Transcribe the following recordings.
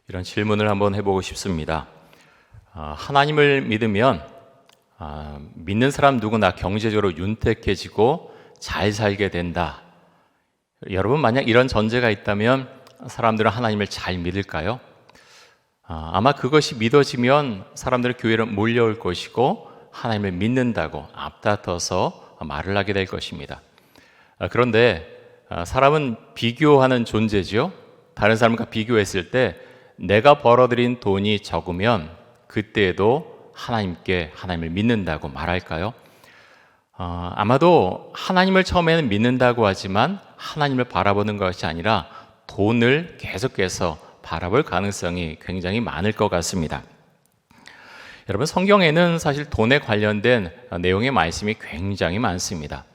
이런 질문을 한번 해보고 싶습니다. 하나님을 믿으면 믿는 사람 누구나 경제적으로 윤택해지고 잘 살게 된다. 여러분, 만약 이런 전제가 있다면 사람들은 하나님을 잘 믿을까요? 아마 그것이 믿어지면 사람들은 교회로 몰려올 것이고 하나님을 믿는다고 앞다퉈서 말을 하게 될 것입니다. 그런데 사람은 비교하는 존재죠. 다른 사람과 비교했을 때 내가 벌어들인 돈이 적으면 그때에도 하나님을 믿는다고 말할까요? 아마도 하나님을 처음에는 믿는다고 하지만 하나님을 바라보는 것이 아니라 돈을 계속해서 바라볼 가능성이 굉장히 많을 것 같습니다. 여러분, 성경에는 사실 돈에 관련된 내용의 말씀이 굉장히 많습니다.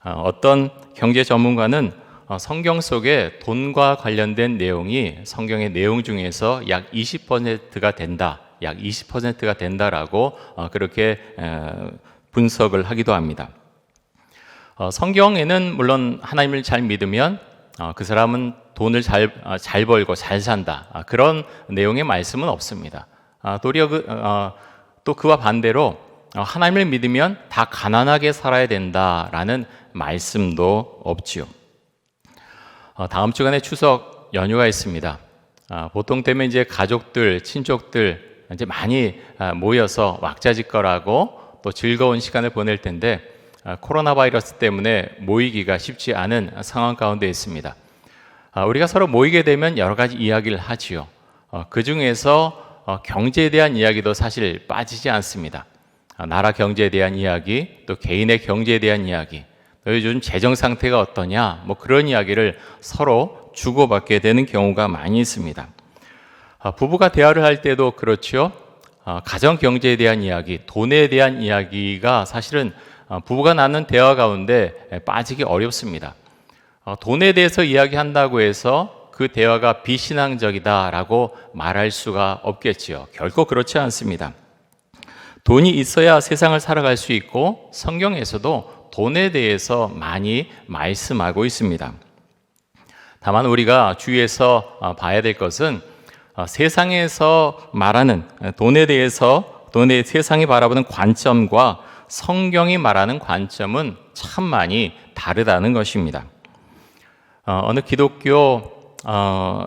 어떤 경제 전문가는 성경 속에 돈과 관련된 내용이 성경의 내용 중에서 약 20%가 된다, 약 20%가 된다라고 그렇게 분석을 하기도 합니다. 성경에는 물론 하나님을 잘 믿으면 그 사람은 돈을 잘 벌고 잘 산다, 그런 내용의 말씀은 없습니다. 도리어 또 그와 반대로 하나님을 믿으면 다 가난하게 살아야 된다라는 말씀도 없지요. 다음 주간에 추석 연휴가 있습니다. 보통 때면 이제 가족들, 친족들 이제 많이 모여서 왁자지껄하고 또 즐거운 시간을 보낼 텐데 코로나 바이러스 때문에 모이기가 쉽지 않은 상황 가운데 있습니다. 우리가 서로 모이게 되면 여러 가지 이야기를 하지요. 그 중에서 경제에 대한 이야기도 사실 빠지지 않습니다. 나라 경제에 대한 이야기, 또 개인의 경제에 대한 이야기, 요즘 재정 상태가 어떠냐, 그런 이야기를 서로 주고받게 되는 경우가 많이 있습니다. 부부가 대화를 할 때도 그렇죠. 가정 경제에 대한 이야기, 돈에 대한 이야기가 사실은 부부가 나눈 대화 가운데 빠지기 어렵습니다. 돈에 대해서 이야기한다고 해서 그 대화가 비신앙적이다라고 말할 수가 없겠지요. 결코 그렇지 않습니다. 돈이 있어야 세상을 살아갈 수 있고 성경에서도 돈에 대해서 많이 말씀하고 있습니다. 다만 우리가 주의해서 봐야 될 것은 세상에서 말하는 돈에 대해서 세상이 바라보는 관점과 성경이 말하는 관점은 참 많이 다르다는 것입니다. 어느 기독교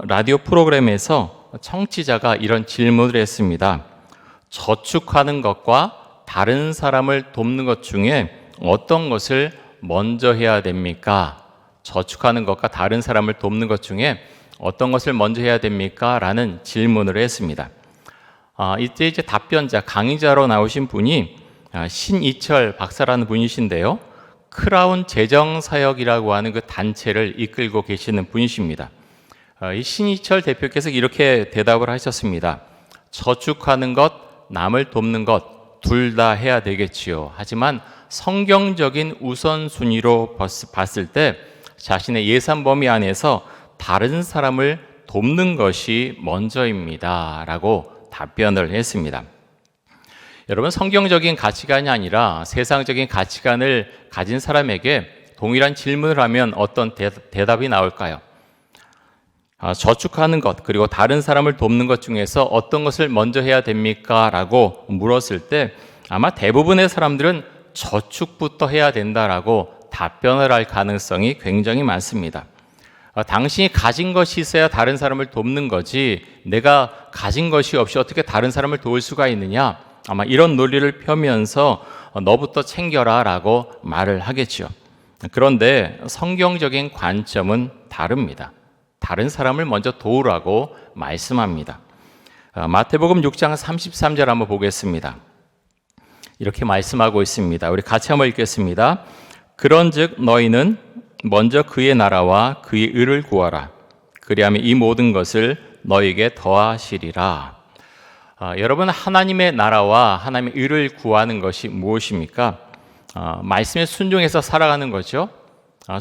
라디오 프로그램에서 청취자가 이런 질문을 했습니다. 저축하는 것과 다른 사람을 돕는 것 중에 어떤 것을 먼저 해야 됩니까? 저축하는 것과 다른 사람을 돕는 것 중에 어떤 것을 먼저 해야 됩니까? 라는 질문을 했습니다. 이때 이제 답변자, 강의자로 나오신 분이 신이철 박사라는 분이신데요. 크라운 재정사역이라고 하는 그 단체를 이끌고 계시는 분이십니다. 이 신이철 대표께서 이렇게 대답을 하셨습니다. 저축하는 것, 남을 돕는 것 둘 다 해야 되겠지요. 하지만 성경적인 우선순위로 봤을 때 자신의 예산 범위 안에서 다른 사람을 돕는 것이 먼저입니다. 라고 답변을 했습니다. 여러분, 성경적인 가치관이 아니라 세상적인 가치관을 가진 사람에게 동일한 질문을 하면 어떤 대답이 나올까요? 저축하는 것 그리고 다른 사람을 돕는 것 중에서 어떤 것을 먼저 해야 됩니까? 라고 물었을 때 아마 대부분의 사람들은 저축부터 해야 된다라고 답변을 할 가능성이 굉장히 많습니다. 당신이 가진 것이 있어야 다른 사람을 돕는 거지 내가 가진 것이 없이 어떻게 다른 사람을 도울 수가 있느냐, 아마 이런 논리를 펴면서 너부터 챙겨라 라고 말을 하겠죠. 그런데 성경적인 관점은 다릅니다. 다른 사람을 먼저 도우라고 말씀합니다. 마태복음 6장 33절 한번 보겠습니다. 이렇게 말씀하고 있습니다. 우리 같이 한번 읽겠습니다. 그런즉 너희는 먼저 그의 나라와 그의 의를 구하라. 그리하면 이 모든 것을 너희에게 더하시리라. 여러분, 하나님의 나라와 하나님의 의를 구하는 것이 무엇입니까? 말씀에 순종해서 살아가는 거죠.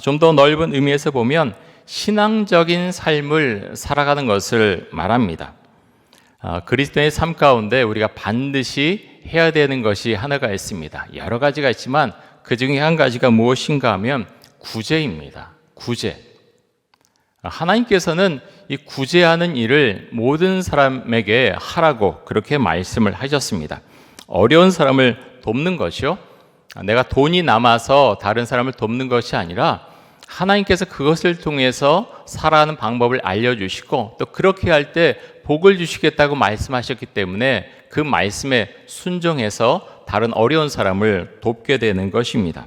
좀 더 넓은 의미에서 보면 신앙적인 삶을 살아가는 것을 말합니다. 그리스도의 삶 가운데 우리가 반드시 해야 되는 것이 하나가 있습니다. 여러 가지가 있지만 그 중에 한 가지가 무엇인가 하면 구제입니다. 구제. 하나님께서는 이 구제하는 일을 모든 사람에게 하라고 그렇게 말씀을 하셨습니다. 어려운 사람을 돕는 것이요, 내가 돈이 남아서 다른 사람을 돕는 것이 아니라 하나님께서 그것을 통해서 살아가는 방법을 알려주시고 또 그렇게 할 때 복을 주시겠다고 말씀하셨기 때문에 그 말씀에 순종해서 다른 어려운 사람을 돕게 되는 것입니다.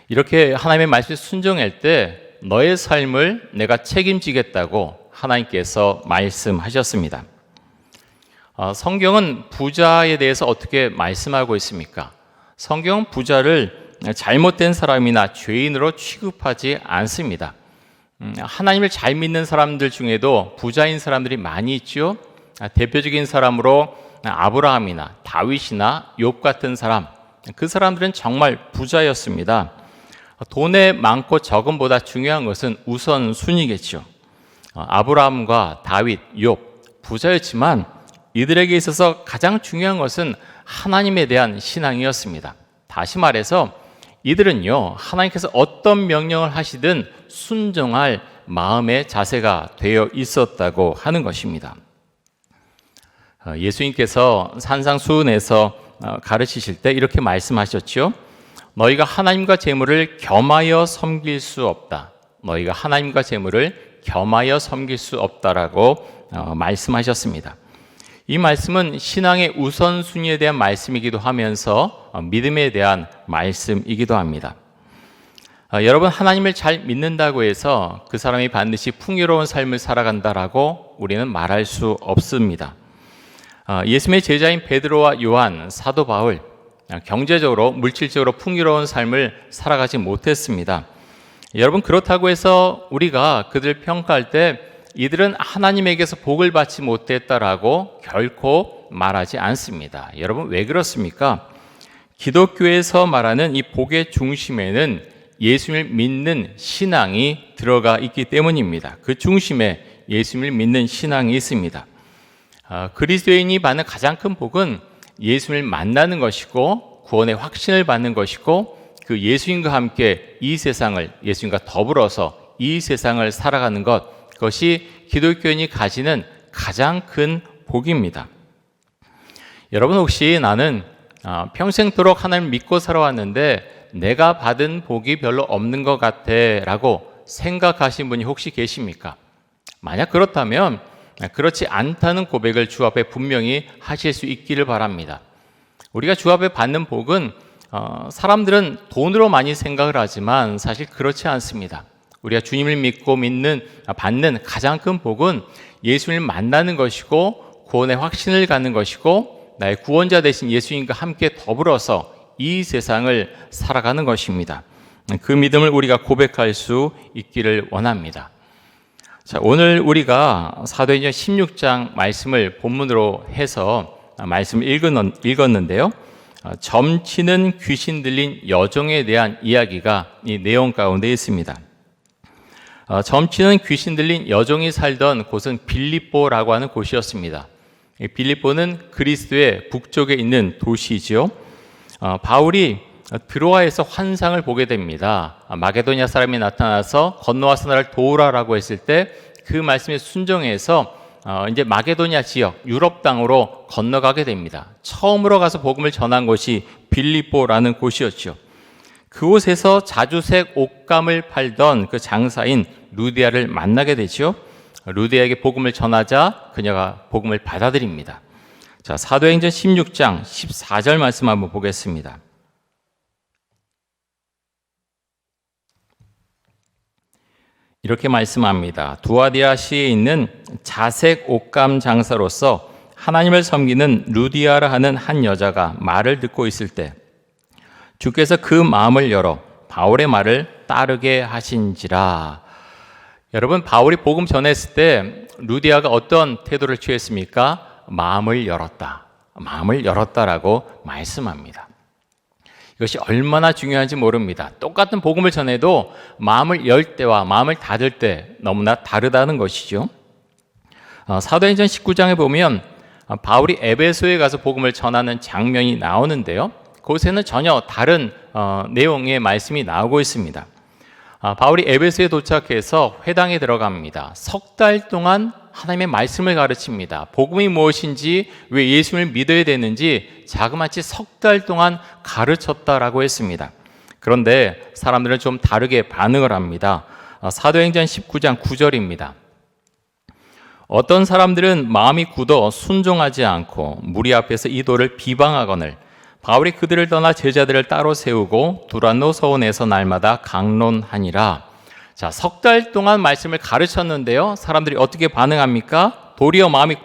이렇게 하나님의 말씀에 순종할 때 너의 삶을 내가 책임지겠다고 하나님께서 말씀하셨습니다. 성경은 부자에 대해서 어떻게 말씀하고 있습니까? 성경은 부자를 잘못된 사람이나 죄인으로 취급하지 않습니다. 하나님을 잘 믿는 사람들 중에도 부자인 사람들이 많이 있죠. 대표적인 사람으로 아브라함이나 다윗이나 욥 같은 사람, 그 사람들은 정말 부자였습니다. 돈의 많고 적음보다 중요한 것은 우선순위겠죠. 아브라함과 다윗, 욥, 부자였지만 이들에게 있어서 가장 중요한 것은 하나님에 대한 신앙이었습니다. 다시 말해서 이들은요, 하나님께서 어떤 명령을 하시든 순종할 마음의 자세가 되어 있었다고 하는 것입니다. 예수님께서 산상수훈에서 가르치실 때 이렇게 말씀하셨죠. 너희가 하나님과 재물을 겸하여 섬길 수 없다. 너희가 하나님과 재물을 겸하여 섬길 수 없다라고 말씀하셨습니다. 이 말씀은 신앙의 우선순위에 대한 말씀이기도 하면서 믿음에 대한 말씀이기도 합니다. 여러분, 하나님을 잘 믿는다고 해서 그 사람이 반드시 풍요로운 삶을 살아간다라고 우리는 말할 수 없습니다. 예수님의 제자인 베드로와 요한, 사도 바울, 경제적으로, 물질적으로 풍요로운 삶을 살아가지 못했습니다. 여러분, 그렇다고 해서 우리가 그들을 평가할 때 이들은 하나님에게서 복을 받지 못했다라고 결코 말하지 않습니다. 여러분, 왜 그렇습니까? 기독교에서 말하는 이 복의 중심에는 예수님을 믿는 신앙이 들어가 있기 때문입니다. 그 중심에 예수님을 믿는 신앙이 있습니다. 그리스도인이 받는 가장 큰 복은 예수님을 만나는 것이고 구원의 확신을 받는 것이고 그 예수님과 함께 이 세상을, 예수님과 더불어서 이 세상을 살아가는 것, 그것이 기독교인이 가지는 가장 큰 복입니다. 여러분, 혹시 나는 평생도록 하나님을 믿고 살아왔는데 내가 받은 복이 별로 없는 것 같아 라고 생각하신 분이 혹시 계십니까? 만약 그렇다면 그렇지 않다는 고백을 주 앞에 분명히 하실 수 있기를 바랍니다. 우리가 주 앞에 받는 복은 사람들은 돈으로 많이 생각을 하지만 사실 그렇지 않습니다. 우리가 주님을 믿고 받는 가장 큰 복은 예수님을 만나는 것이고 구원의 확신을 갖는 것이고 나의 구원자 되신 예수님과 함께 더불어서 이 세상을 살아가는 것입니다. 그 믿음을 우리가 고백할 수 있기를 원합니다. 자, 오늘 우리가 사도행전 16장 말씀을 본문으로 해서 말씀을 읽었는데요. 점치는 귀신 들린 여종에 대한 이야기가 이 내용 가운데 있습니다. 점치는 귀신 들린 여종이 살던 곳은 빌립보라고 하는 곳이었습니다. 빌립보는 그리스도의 북쪽에 있는 도시이지요. 바울이 드로아에서 환상을 보게 됩니다. 마게도냐 사람이 나타나서 건너와서 나를 도우라라고 했을 때 그 말씀에 순종해서 이제 마게도냐 지역 유럽 땅으로 건너가게 됩니다. 처음으로 가서 복음을 전한 곳이 빌립보라는 곳이었죠. 그곳에서 자주색 옷감을 팔던 그 장사인 루디아를 만나게 되죠. 루디아에게 복음을 전하자 그녀가 복음을 받아들입니다. 자, 사도행전 16장 14절 말씀 한번 보겠습니다. 이렇게 말씀합니다. 두아디아시에 있는 자색 옷감 장사로서 하나님을 섬기는 루디아라 하는 한 여자가 말을 듣고 있을 때 주께서 그 마음을 열어 바울의 말을 따르게 하신지라. 여러분, 바울이 복음 전했을 때 루디아가 어떤 태도를 취했습니까? 마음을 열었다. 마음을 열었다라고 말씀합니다. 이것이 얼마나 중요한지 모릅니다. 똑같은 복음을 전해도 마음을 열 때와 마음을 닫을 때 너무나 다르다는 것이죠. 사도행전 19장에 보면 바울이 에베소에 가서 복음을 전하는 장면이 나오는데요. 그곳에는 전혀 다른 내용의 말씀이 나오고 있습니다. 바울이 에베소에 도착해서 회당에 들어갑니다. 석 달 동안 하나님의 말씀을 가르칩니다. 복음이 무엇인지, 왜 예수를 믿어야 되는지 자그마치 석 달 동안 가르쳤다라고 했습니다. 그런데 사람들은 좀 다르게 반응을 합니다. 사도행전 19장 9절입니다. 어떤 사람들은 마음이 굳어 순종하지 않고 무리 앞에서 이도를 비방하거늘 바울이 그들을 떠나 제자들을 따로 세우고 두란노 서원에서 날마다 강론하니라. 자, 석 달 동안 말씀을 가르쳤는데요. 사람들이 어떻게 반응합니까? 도리어 마음이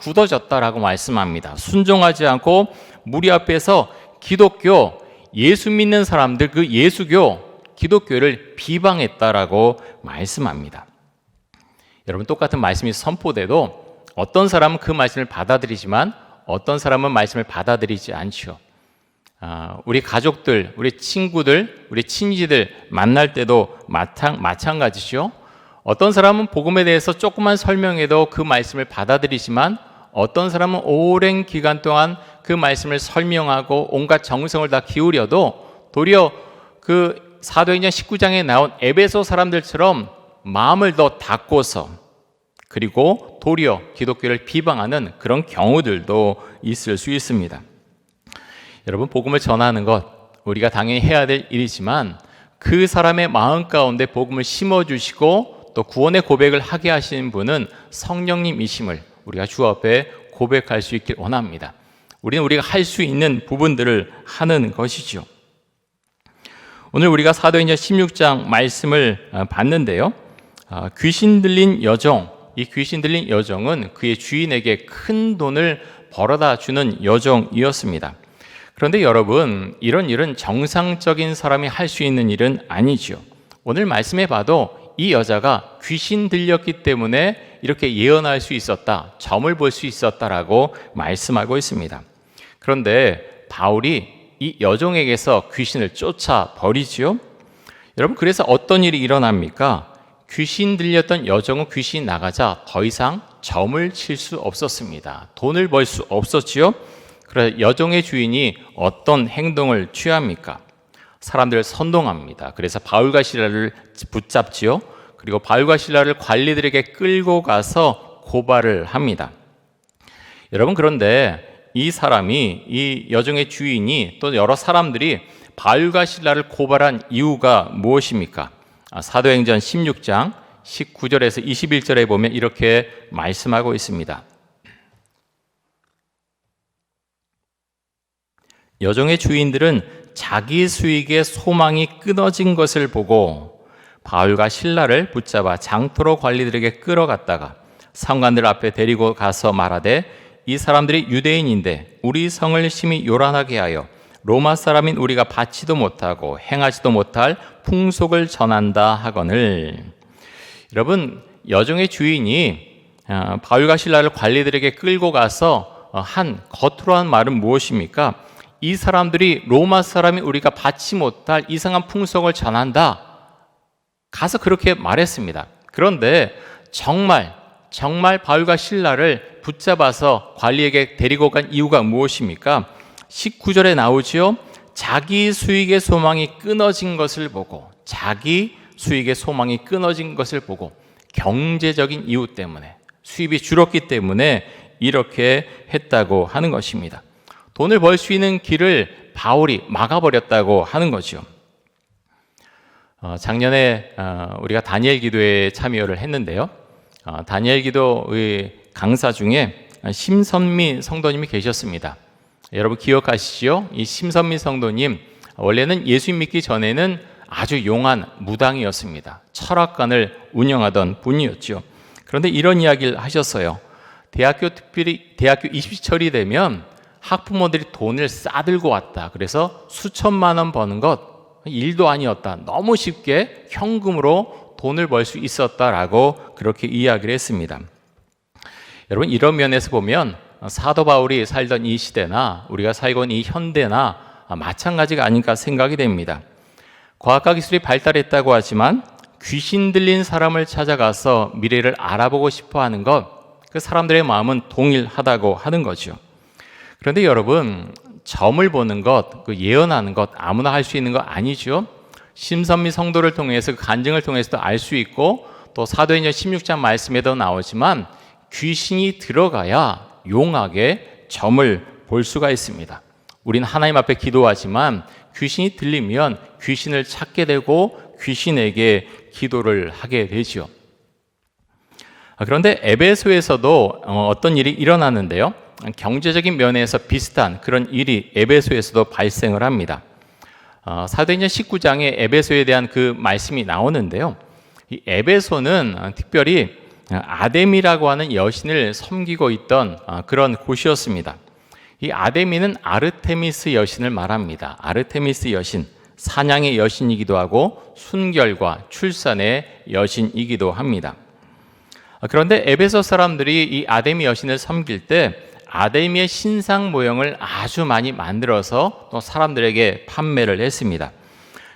굳어졌다라고 말씀합니다. 순종하지 않고 무리 앞에서 기독교, 예수 믿는 사람들, 그 예수교, 기독교를 비방했다라고 말씀합니다. 여러분, 똑같은 말씀이 선포돼도 어떤 사람은 그 말씀을 받아들이지만 어떤 사람은 말씀을 받아들이지 않죠. 우리 가족들, 우리 친구들, 우리 친지들 만날 때도 마찬가지죠. 어떤 사람은 복음에 대해서 조금만 설명해도 그 말씀을 받아들이지만 어떤 사람은 오랜 기간 동안 그 말씀을 설명하고 온갖 정성을 다 기울여도 도리어 그 사도행전 19장에 나온 에베소 사람들처럼 마음을 더 닫고서 그리고 도리어 기독교를 비방하는 그런 경우들도 있을 수 있습니다. 여러분, 복음을 전하는 것 우리가 당연히 해야 될 일이지만 그 사람의 마음 가운데 복음을 심어주시고 또 구원의 고백을 하게 하시는 분은 성령님이심을 우리가 주 앞에 고백할 수 있길 원합니다. 우리는 우리가 할 수 있는 부분들을 하는 것이죠. 오늘 우리가 사도행전 16장 말씀을 봤는데요. 귀신 들린 여종, 이 귀신 들린 여종은 그의 주인에게 큰 돈을 벌어다 주는 여종이었습니다. 그런데 여러분, 이런 일은 정상적인 사람이 할 수 있는 일은 아니죠. 오늘 말씀해 봐도 이 여자가 귀신 들렸기 때문에 이렇게 예언할 수 있었다, 점을 볼 수 있었다라고 말씀하고 있습니다. 그런데 바울이 이 여종에게서 귀신을 쫓아버리지요. 여러분, 그래서 어떤 일이 일어납니까? 귀신 들렸던 여종은 귀신이 나가자 더 이상 점을 칠 수 없었습니다. 돈을 벌 수 없었지요. 그래서 여종의 주인이 어떤 행동을 취합니까? 사람들을 선동합니다. 그래서 바울과 실라를 붙잡지요. 그리고 바울과 실라를 관리들에게 끌고 가서 고발을 합니다. 여러분, 그런데 이 여종의 주인이 또 여러 사람들이 바울과 실라를 고발한 이유가 무엇입니까? 사도행전 16장 19절에서 21절에 보면 이렇게 말씀하고 있습니다. 여종의 주인들은 자기 수익의 소망이 끊어진 것을 보고 바울과 실라를 붙잡아 장토로 관리들에게 끌어갔다가 상관들 앞에 데리고 가서 말하되 이 사람들이 유대인인데 우리 성을 심히 요란하게 하여 로마 사람인 우리가 받지도 못하고 행하지도 못할 풍속을 전한다 하거늘. 여러분, 여종의 주인이 바울과 실라를 관리들에게 끌고 가서 겉으로 한 말은 무엇입니까? 이 사람들이 로마 사람이 우리가 받지 못할 이상한 풍속을 전한다. 가서 그렇게 말했습니다. 그런데 정말 바울과 실라를 붙잡아서 관리에게 데리고 간 이유가 무엇입니까? 19절에 나오지요. 자기 수익의 소망이 끊어진 것을 보고 경제적인 이유 때문에 수입이 줄었기 때문에 이렇게 했다고 하는 것입니다. 돈을 벌 수 있는 길을 바울이 막아버렸다고 하는 거죠. 작년에 우리가 다니엘 기도에 참여를 했는데요. 다니엘 기도의 강사 중에 심선미 성도님이 계셨습니다. 여러분 기억하시죠? 이 심선미 성도님 원래는 예수 믿기 전에는 아주 용한 무당이었습니다. 철학관을 운영하던 분이었죠. 그런데 이런 이야기를 하셨어요. 특별히 대학교 입시철이 되면 학부모들이 돈을 싸들고 왔다. 그래서 수천만 원 버는 것 일도 아니었다. 너무 쉽게 현금으로 돈을 벌 수 있었다라고 그렇게 이야기를 했습니다. 여러분, 이런 면에서 보면 사도 바울이 살던 이 시대나 우리가 살고 있는 이 현대나 마찬가지가 아닌가 생각이 됩니다. 과학과 기술이 발달했다고 하지만 귀신 들린 사람을 찾아가서 미래를 알아보고 싶어 하는 것, 그 사람들의 마음은 동일하다고 하는 거죠. 그런데 여러분, 점을 보는 것, 그 예언하는 것 아무나 할 수 있는 거 아니죠. 심선미 성도를 통해서 그 간증을 통해서도 알 수 있고, 또 사도행전 16장 말씀에도 나오지만 귀신이 들어가야 용하게 점을 볼 수가 있습니다. 우리는 하나님 앞에 기도하지만 귀신이 들리면 귀신을 찾게 되고 귀신에게 기도를 하게 되지요. 그런데 에베소에서도 어떤 일이 일어나는데요. 경제적인 면에서 비슷한 그런 일이 에베소에서도 발생을 합니다. 사도행전 19장에 에베소에 대한 그 말씀이 나오는데요. 이 에베소는 특별히 아데미라고 하는 여신을 섬기고 있던 그런 곳이었습니다. 이 아데미는 아르테미스 여신을 말합니다. 아르테미스 여신, 사냥의 여신이기도 하고 순결과 출산의 여신이기도 합니다. 그런데 에베소 사람들이 이 아데미 여신을 섬길 때 아데미의 신상 모형을 아주 많이 만들어서 또 사람들에게 판매를 했습니다.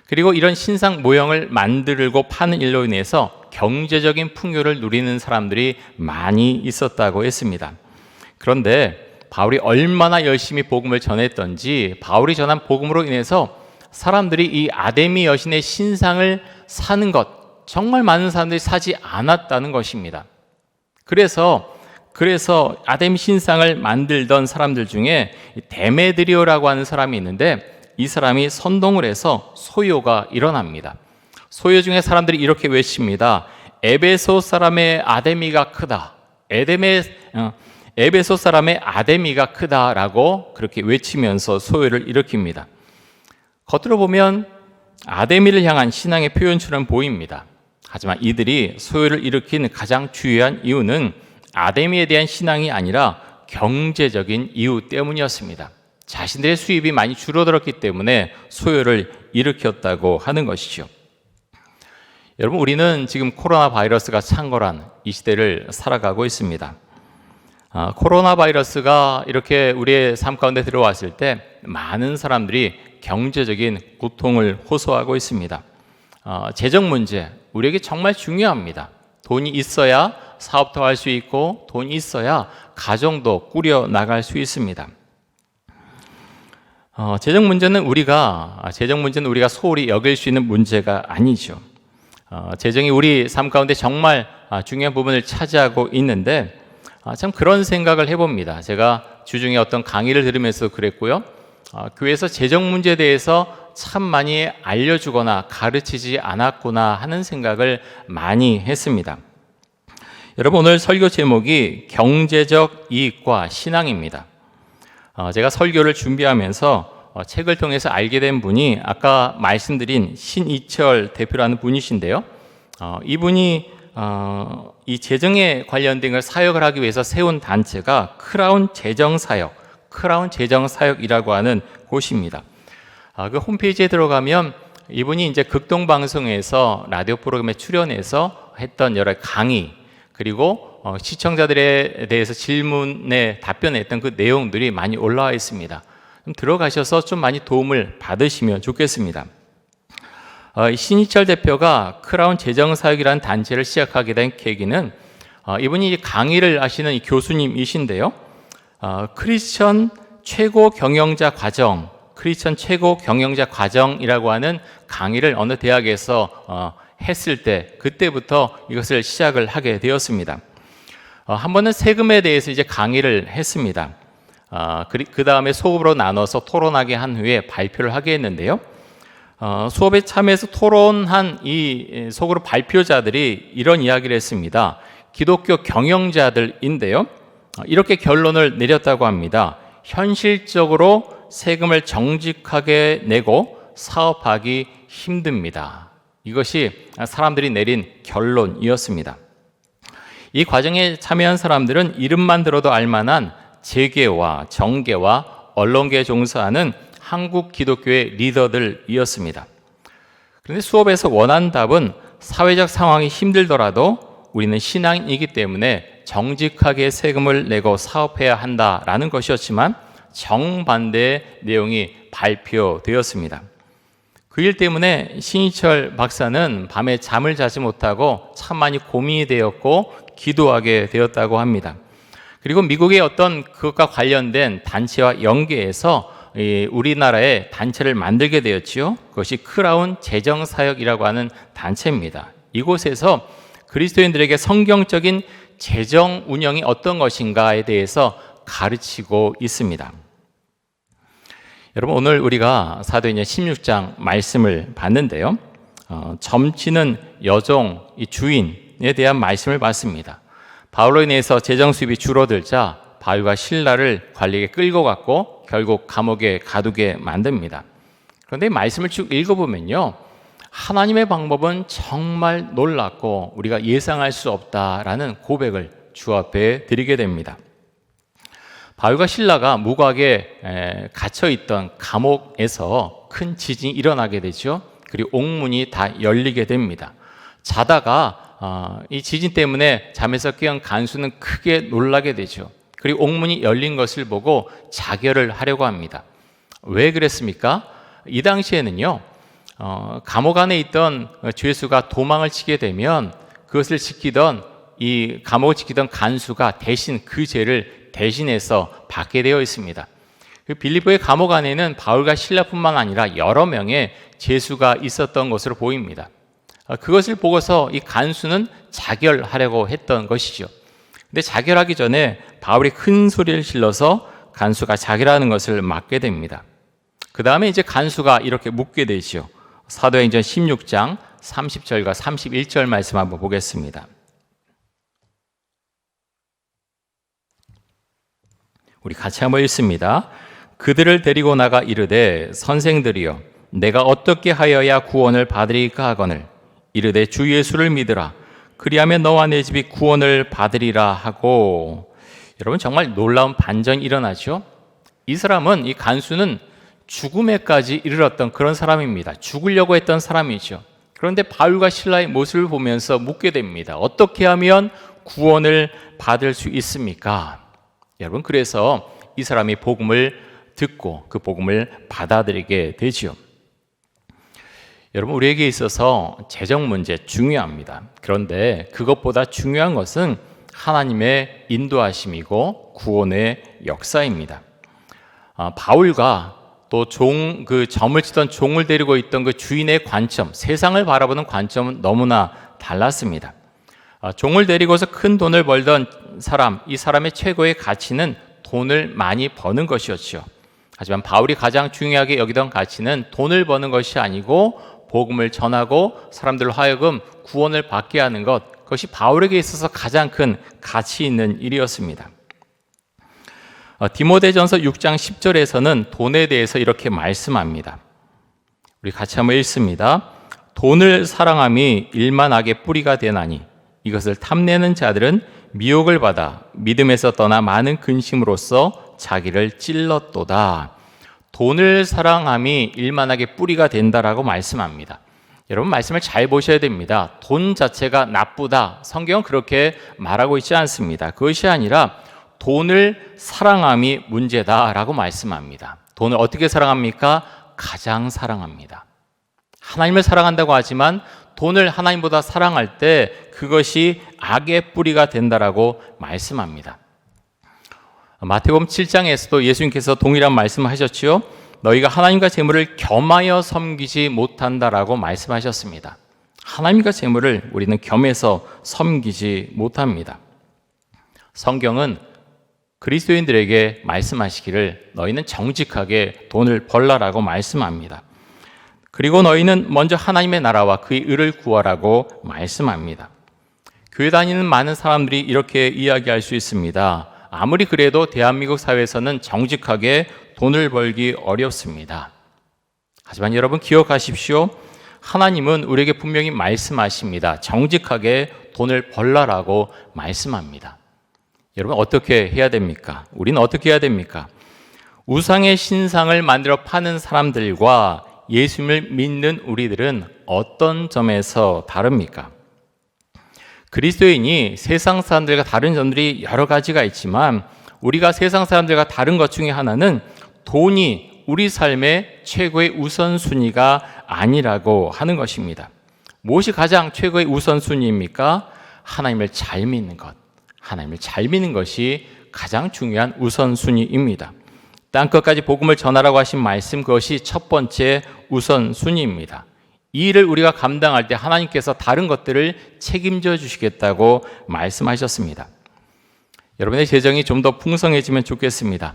그리고 이런 신상 모형을 만들고 파는 일로 인해서 경제적인 풍요를 누리는 사람들이 많이 있었다고 했습니다. 그런데 바울이 얼마나 열심히 복음을 전했던지 바울이 전한 복음으로 인해서 사람들이 이 아데미 여신의 신상을 사는 것, 정말 많은 사람들이 사지 않았다는 것입니다. 그래서 아데미 신상을 만들던 사람들 중에 데메드리오라고 하는 사람이 있는데 이 사람이 선동을 해서 소요가 일어납니다. 소요 중에 사람들이 이렇게 외칩니다. 에베소 사람의 아데미가 크다. 에베소 사람의 아데미가 크다라고 그렇게 외치면서 소요를 일으킵니다. 겉으로 보면 아데미를 향한 신앙의 표현처럼 보입니다. 하지만 이들이 소요를 일으킨 가장 주요한 이유는 아데미에 대한 신앙이 아니라 경제적인 이유 때문이었습니다. 자신들의 수입이 많이 줄어들었기 때문에 소요를 일으켰다고 하는 것이죠. 여러분, 우리는 지금 코로나 바이러스가 창궐한 이 시대를 살아가고 있습니다. 코로나 바이러스가 이렇게 우리의 삶 가운데 들어왔을 때 많은 사람들이 경제적인 고통을 호소하고 있습니다. 재정 문제, 우리에게 정말 중요합니다. 돈이 있어야 사업도 할 수 있고 돈이 있어야 가정도 꾸려 나갈 수 있습니다. 재정 문제는 우리가 소홀히 여길 수 있는 문제가 아니죠. 재정이 우리 삶 가운데 정말 중요한 부분을 차지하고 있는데 참 그런 생각을 해봅니다. 제가 주중에 어떤 강의를 들으면서 그랬고요. 교회에서 재정 문제에 대해서 참 많이 알려주거나 가르치지 않았구나 하는 생각을 많이 했습니다. 여러분, 오늘 설교 제목이 경제적 이익과 신앙입니다. 제가 설교를 준비하면서 책을 통해서 알게 된 분이 아까 말씀드린 신이철 대표라는 분이신데요. 이분이 이 재정에 관련된 걸 사역을 하기 위해서 세운 단체가 크라운 재정사역이라고 하는 곳입니다. 그 홈페이지에 들어가면 이분이 이제 극동방송에서 라디오 프로그램에 출연해서 했던 여러 강의, 그리고 시청자들에 대해서 질문에 답변했던 그 내용들이 많이 올라와 있습니다. 좀 들어가셔서 좀 많이 도움을 받으시면 좋겠습니다. 신희철 대표가 크라운 재정사역이라는 단체를 시작하게 된 계기는 이분이 강의를 하시는 이 교수님이신데요. 크리스천 최고 경영자 과정이라고 하는 강의를 어느 대학에서 했을 때 그때부터 이것을 시작을 하게 되었습니다. 한 번은 세금에 대해서 이제 강의를 했습니다. 그 다음에 소급으로 나눠서 토론하게 한 후에 발표를 하게 했는데요. 수업에 참여해서 토론한 이 소그룹 발표자들이 이런 이야기를 했습니다. 기독교 경영자들인데요. 이렇게 결론을 내렸다고 합니다. 현실적으로 세금을 정직하게 내고 사업하기 힘듭니다. 이것이 사람들이 내린 결론이었습니다. 이 과정에 참여한 사람들은 이름만 들어도 알만한 재계와 정계와 언론계에 종사하는 한국 기독교의 리더들이었습니다. 그런데 수업에서 원한 답은 사회적 상황이 힘들더라도 우리는 신앙인이기 때문에 정직하게 세금을 내고 사업해야 한다라는 것이었지만 정반대의 내용이 발표되었습니다. 그 일 때문에 신희철 박사는 밤에 잠을 자지 못하고 참 많이 고민이 되었고 기도하게 되었다고 합니다. 그리고 미국의 어떤 그것과 관련된 단체와 연계해서 우리나라에 단체를 만들게 되었지요. 그것이 크라운 재정사역이라고 하는 단체입니다. 이곳에서 그리스도인들에게 성경적인 재정 운영이 어떤 것인가에 대해서 가르치고 있습니다. 여러분, 오늘 우리가 사도행전 16장 말씀을 봤는데요. 점치는 여종, 이 주인에 대한 말씀을 봤습니다. 바울로 인해서 재정 수입이 줄어들자 바울과 실라를 관리에 끌고 갔고 결국 감옥에 가두게 만듭니다. 그런데 이 말씀을 쭉 읽어보면요, 하나님의 방법은 정말 놀랍고 우리가 예상할 수 없다라는 고백을 주 앞에 드리게 됩니다. 바울과 실라가 무각에 갇혀있던 감옥에서 큰 지진이 일어나게 되죠. 그리고 옥문이 다 열리게 됩니다. 자다가 이 지진 때문에 잠에서 깨어난 간수는 크게 놀라게 되죠. 그리고 옥문이 열린 것을 보고 자결을 하려고 합니다. 왜 그랬습니까? 이 당시에는요, 감옥 안에 있던 죄수가 도망을 치게 되면 그것을 지키던 이 감옥을 지키던 간수가 대신 그 죄를 대신해서 받게 되어 있습니다. 빌립보의 감옥 안에는 바울과 실라뿐만 아니라 여러 명의 죄수가 있었던 것으로 보입니다. 그것을 보고서 이 간수는 자결하려고 했던 것이죠. 근데 자결하기 전에 바울이 큰 소리를 질러서 간수가 자결하는 것을 막게 됩니다. 그 다음에 이제 간수가 이렇게 묻게 되죠. 사도행전 16장 30절과 31절 말씀 한번 보겠습니다. 우리 같이 한번 읽습니다. 그들을 데리고 나가 이르되 선생들이여 내가 어떻게 하여야 구원을 받으리까 하거늘 이르되 주 예수를 믿으라 그리하면 너와 내 집이 구원을 받으리라 하고. 여러분, 정말 놀라운 반전이 일어나죠. 이 사람은, 이 간수는 죽음에까지 이르렀던 그런 사람입니다. 죽으려고 했던 사람이죠. 그런데 바울과 실라의 모습을 보면서 묻게 됩니다. 어떻게 하면 구원을 받을 수 있습니까? 여러분, 그래서 이 사람이 복음을 듣고 그 복음을 받아들이게 되지요. 여러분, 우리에게 있어서 재정 문제 중요합니다. 그런데 그것보다 중요한 것은 하나님의 인도하심이고 구원의 역사입니다. 바울과 또 그 점을 치던 종을 데리고 있던 그 주인의 관점, 세상을 바라보는 관점은 너무나 달랐습니다. 종을 데리고서 큰 돈을 벌던 사람, 이 사람의 최고의 가치는 돈을 많이 버는 것이었죠. 하지만 바울이 가장 중요하게 여기던 가치는 돈을 버는 것이 아니고 복음을 전하고 사람들로 하여금 구원을 받게 하는 것, 그것이 바울에게 있어서 가장 큰 가치 있는 일이었습니다. 디모데전서 6장 10절에서는 돈에 대해서 이렇게 말씀합니다. 우리 같이 한번 읽습니다. 돈을 사랑함이 일만하게 뿌리가 되나니 이것을 탐내는 자들은 미혹을 받아 믿음에서 떠나 많은 근심으로써 자기를 찔렀도다. 돈을 사랑함이 일만하게 뿌리가 된다라고 말씀합니다. 여러분, 말씀을 잘 보셔야 됩니다. 돈 자체가 나쁘다, 성경은 그렇게 말하고 있지 않습니다. 그것이 아니라 돈을 사랑함이 문제다라고 말씀합니다. 돈을 어떻게 사랑합니까? 가장 사랑합니다. 하나님을 사랑한다고 하지만 돈을 하나님보다 사랑할 때 그것이 악의 뿌리가 된다라고 말씀합니다. 마태복음 7장에서도 예수님께서 동일한 말씀을 하셨지요. 너희가 하나님과 재물을 겸하여 섬기지 못한다라고 말씀하셨습니다. 하나님과 재물을 우리는 겸해서 섬기지 못합니다. 성경은 그리스도인들에게 말씀하시기를 너희는 정직하게 돈을 벌라라고 말씀합니다. 그리고 너희는 먼저 하나님의 나라와 그의 의를 구하라고 말씀합니다. 교회 다니는 많은 사람들이 이렇게 이야기할 수 있습니다. 아무리 그래도 대한민국 사회에서는 정직하게 돈을 벌기 어렵습니다. 하지만 여러분 기억하십시오. 하나님은 우리에게 분명히 말씀하십니다. 정직하게 돈을 벌라라고 말씀합니다. 여러분 어떻게 해야 됩니까? 우리는 어떻게 해야 됩니까? 우상의 신상을 만들어 파는 사람들과 예수님을 믿는 우리들은 어떤 점에서 다릅니까? 그리스도인이 세상 사람들과 다른 점들이 여러 가지가 있지만 우리가 세상 사람들과 다른 것 중에 하나는 돈이 우리 삶의 최고의 우선순위가 아니라고 하는 것입니다. 무엇이 가장 최고의 우선순위입니까? 하나님을 잘 믿는 것. 하나님을 잘 믿는 것이 가장 중요한 우선순위입니다. 땅끝까지 복음을 전하라고 하신 말씀, 그것이 첫 번째 우선순위입니다. 이 일을 우리가 감당할 때 하나님께서 다른 것들을 책임져 주시겠다고 말씀하셨습니다. 여러분의 재정이 좀 더 풍성해지면 좋겠습니다.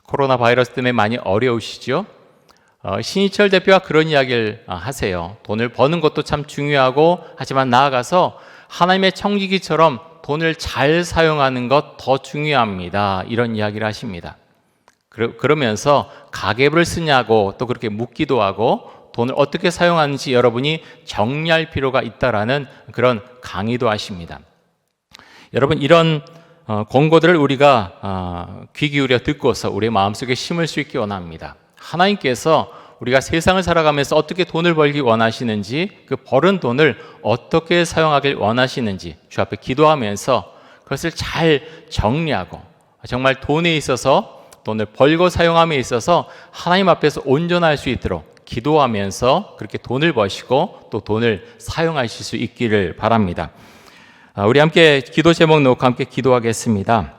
코로나 바이러스 때문에 많이 어려우시죠? 신희철 대표가 그런 이야기를 하세요. 돈을 버는 것도 참 중요하고, 하지만 나아가서 하나님의 청지기처럼 돈을 잘 사용하는 것 더 중요합니다. 이런 이야기를 하십니다. 그러면서 가계부를 쓰냐고 또 그렇게 묻기도 하고, 돈을 어떻게 사용하는지 여러분이 정리할 필요가 있다라는 그런 강의도 하십니다. 여러분, 이런 권고들을 우리가 귀 기울여 듣고서 우리의 마음속에 심을 수 있기 원합니다. 하나님께서 우리가 세상을 살아가면서 어떻게 돈을 벌기 원하시는지, 그 벌은 돈을 어떻게 사용하길 원하시는지 주 앞에 기도하면서 그것을 잘 정리하고, 정말 돈에 있어서, 돈을 벌고 사용함에 있어서 하나님 앞에서 온전할 수 있도록 기도하면서 그렇게 돈을 버시고 또 돈을 사용하실 수 있기를 바랍니다. 우리 함께 기도 제목 놓고 함께 기도하겠습니다.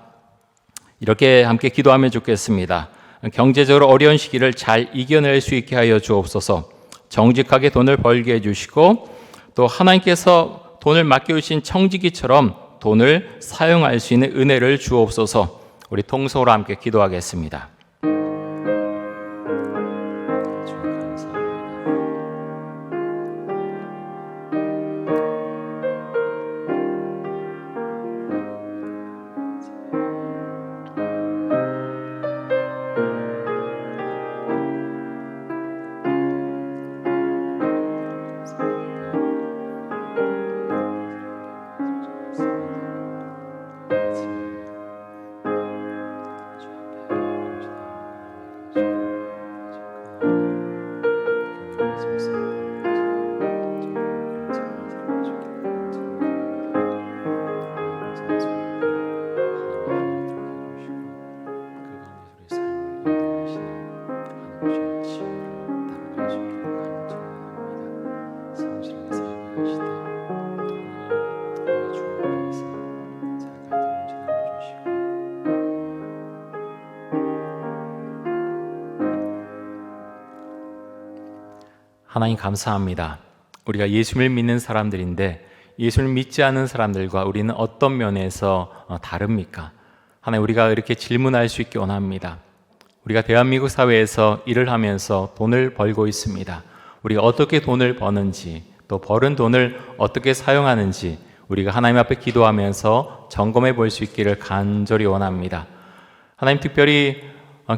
이렇게 함께 기도하면 좋겠습니다. 경제적으로 어려운 시기를 잘 이겨낼 수 있게 하여 주옵소서. 정직하게 돈을 벌게 해주시고, 또 하나님께서 돈을 맡겨주신 청지기처럼 돈을 사용할 수 있는 은혜를 주옵소서. 우리 통성으로 함께 기도하겠습니다. 하나님 감사합니다. 우리가 예수를 믿는 사람들인데 예수를 믿지 않는 사람들과 우리는 어떤 면에서 다릅니까? 하나님, 우리가 이렇게 질문할 수 있게 원합니다. 우리가 대한민국 사회에서 일을 하면서 돈을 벌고 있습니다. 우리가 어떻게 돈을 버는지, 또 벌은 돈을 어떻게 사용하는지 우리가 하나님 앞에 기도하면서 점검해 볼 수 있기를 간절히 원합니다. 하나님, 특별히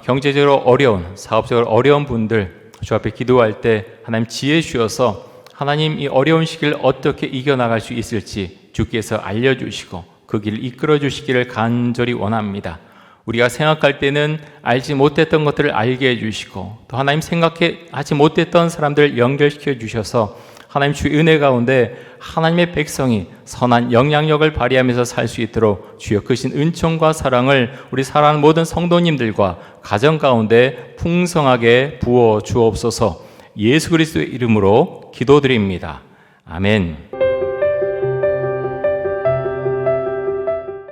경제적으로 어려운, 사업적으로 어려운 분들 주 앞에 기도할 때 하나님 지혜 주셔서 하나님 이 어려운 시기를 어떻게 이겨나갈 수 있을지 주께서 알려주시고 그 길을 이끌어 주시기를 간절히 원합니다. 우리가 생각할 때는 알지 못했던 것들을 알게 해주시고, 또 하나님 생각하지 못했던 사람들을 연결시켜 주셔서 하나님 주의 은혜 가운데 하나님의 백성이 선한 영향력을 발휘하면서 살 수 있도록 주여 크신 은총과 사랑을 우리 사랑하는 모든 성도님들과 가정 가운데 풍성하게 부어 주옵소서. 예수 그리스도의 이름으로 기도드립니다. 아멘.